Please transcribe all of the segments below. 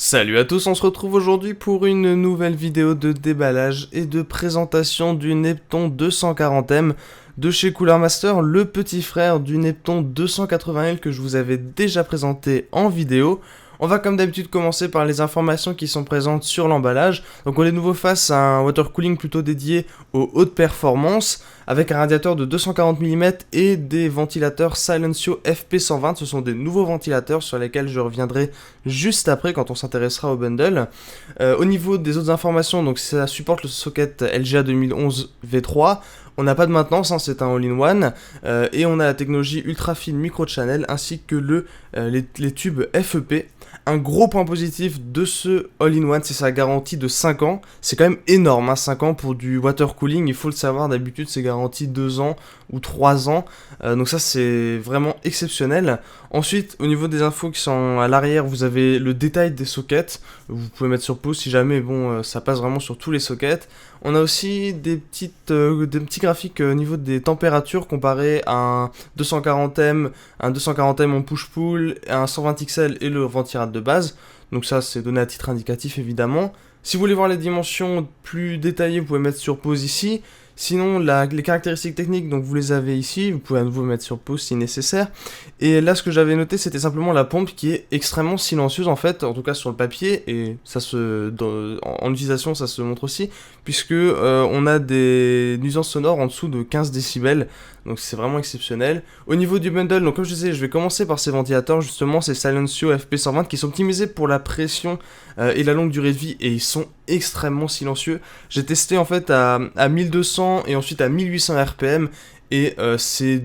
Salut à tous, on se retrouve aujourd'hui pour une nouvelle vidéo de déballage et de présentation du Neptune 240M de chez Cooler Master, le petit frère du Neptune 280L que je vous avais déjà présenté en vidéo. On va comme d'habitude commencer par les informations qui sont présentes sur l'emballage. Donc on est de nouveau face à un water cooling plutôt dédié aux hautes performances, avec un radiateur de 240 mm et des ventilateurs Silencio FP120. Ce sont des nouveaux ventilateurs sur lesquels je reviendrai juste après quand on s'intéressera au bundle. Au niveau des autres informations, donc ça supporte le socket LGA 2011 V3. On n'a pas de maintenance, hein, c'est un all-in-one, et on a la technologie ultra-fine micro-channel ainsi que les tubes FEP. Un gros point positif de ce all-in-one, c'est sa garantie de 5 ans. C'est quand même énorme, hein, 5 ans pour du water cooling, il faut le savoir, d'habitude c'est garanti 2 ans ou 3 ans. Donc ça c'est vraiment exceptionnel. Ensuite, au niveau des infos qui sont à l'arrière, vous avez le détail des sockets. Vous pouvez mettre sur pause si jamais, bon, ça passe vraiment sur tous les sockets. On a aussi des petits graphiques au niveau des températures comparé à un 240M en push-pull, un 120XL et le ventirad de base. Donc ça c'est donné à titre indicatif évidemment. Si vous voulez voir les dimensions plus détaillées, vous pouvez mettre sur pause ici. Sinon, les caractéristiques techniques, donc vous les avez ici, vous pouvez à nouveau mettre sur pause si nécessaire. Et là, ce que j'avais noté, c'était simplement la pompe qui est extrêmement silencieuse en fait, en tout cas sur le papier, et ça en utilisation, ça se montre aussi, puisque on a des nuisances sonores en dessous de 15 décibels, donc c'est vraiment exceptionnel. Au niveau du bundle, donc comme je disais, je vais commencer par ces ventilateurs, justement, ces Silencio FP120 qui sont optimisés pour la pression et la longue durée de vie, et ils sont extrêmement silencieux. J'ai testé en fait à 1200 et ensuite à 1800 RPM, et c'est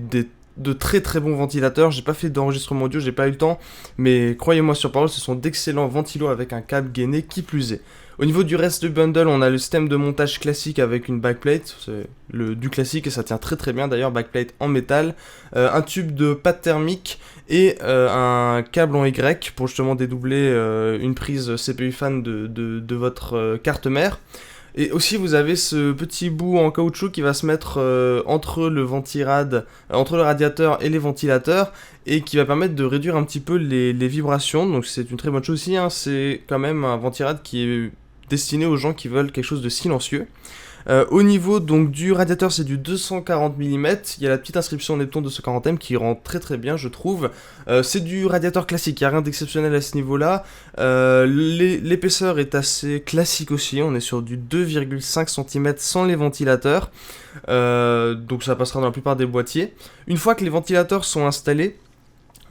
de très très bons ventilateurs. J'ai pas fait d'enregistrement audio, j'ai pas eu le temps, mais croyez-moi sur parole, ce sont d'excellents ventilos avec un câble gainé qui plus est. Au niveau du reste du bundle, on a le système de montage classique avec une backplate, c'est du classique et ça tient très très bien d'ailleurs, backplate en métal, un tube de pâte thermique et un câble en Y pour justement dédoubler une prise CPU fan de votre carte mère. Et aussi vous avez ce petit bout en caoutchouc qui va se mettre entre le entre le radiateur et les ventilateurs, et qui va permettre de réduire un petit peu les vibrations, donc c'est une très bonne chose aussi, hein. C'est quand même un ventirad qui est destiné aux gens qui veulent quelque chose de silencieux. Au niveau donc du radiateur, c'est du 240 mm, il y a la petite inscription Neptune 240M qui rend très très bien je trouve. C'est du radiateur classique, il n'y a rien d'exceptionnel à ce niveau là. L'épaisseur est assez classique aussi, on est sur du 2,5 cm sans les ventilateurs, donc ça passera dans la plupart des boîtiers. Une fois que les ventilateurs sont installés,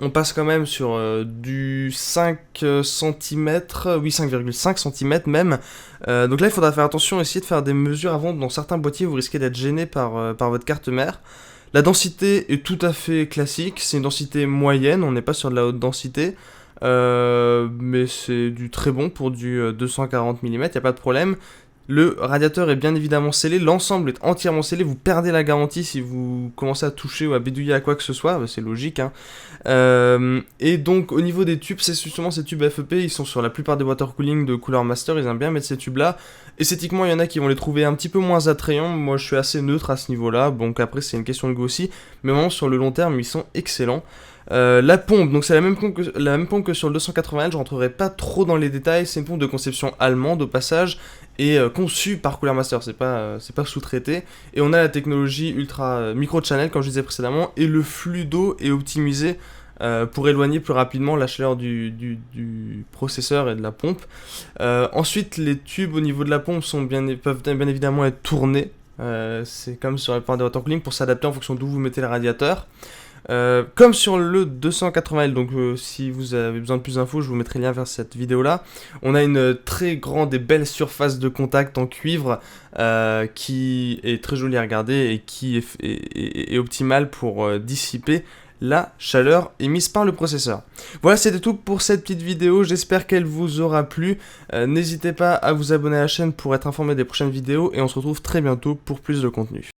on passe quand même sur du 5 cm, oui 5,5 cm même. Donc là il faudra faire attention, essayer de faire des mesures avant. Dans certains boîtiers vous risquez d'être gêné par votre carte mère. La densité est tout à fait classique, c'est une densité moyenne, on n'est pas sur de la haute densité. Mais c'est du très bon pour du 240 mm, il n'y a pas de problème. Le radiateur est bien évidemment scellé, l'ensemble est entièrement scellé, vous perdez la garantie si vous commencez à toucher ou à bidouiller à quoi que ce soit, c'est logique, hein. Et donc au niveau des tubes, c'est justement ces tubes FEP, ils sont sur la plupart des water cooling de Cooler Master, ils aiment bien mettre ces tubes là. Esthétiquement il y en a qui vont les trouver un petit peu moins attrayants, moi je suis assez neutre à ce niveau là, donc après c'est une question de goût aussi, mais vraiment sur le long terme ils sont excellents. La pompe, donc c'est la même pompe que sur le 280L, je rentrerai pas trop dans les détails, c'est une pompe de conception allemande au passage, et conçue par Cooler Master, c'est pas sous-traité, et on a la technologie ultra micro-channel comme je disais précédemment, et le flux d'eau est optimisé pour éloigner plus rapidement la chaleur du processeur et de la pompe. Ensuite les tubes au niveau de la pompe peuvent bien évidemment être tournés, c'est comme sur la plupart des water cooling pour s'adapter en fonction d'où vous mettez le radiateur. Comme sur le 280L, donc si vous avez besoin de plus d'infos, je vous mettrai le lien vers cette vidéo là. On a une très grande et belle surface de contact en cuivre qui est très jolie à regarder et qui est optimale pour dissiper la chaleur émise par le processeur. Voilà, c'était tout pour cette petite vidéo, j'espère qu'elle vous aura plu. N'hésitez pas à vous abonner à la chaîne pour être informé des prochaines vidéos et on se retrouve très bientôt pour plus de contenu.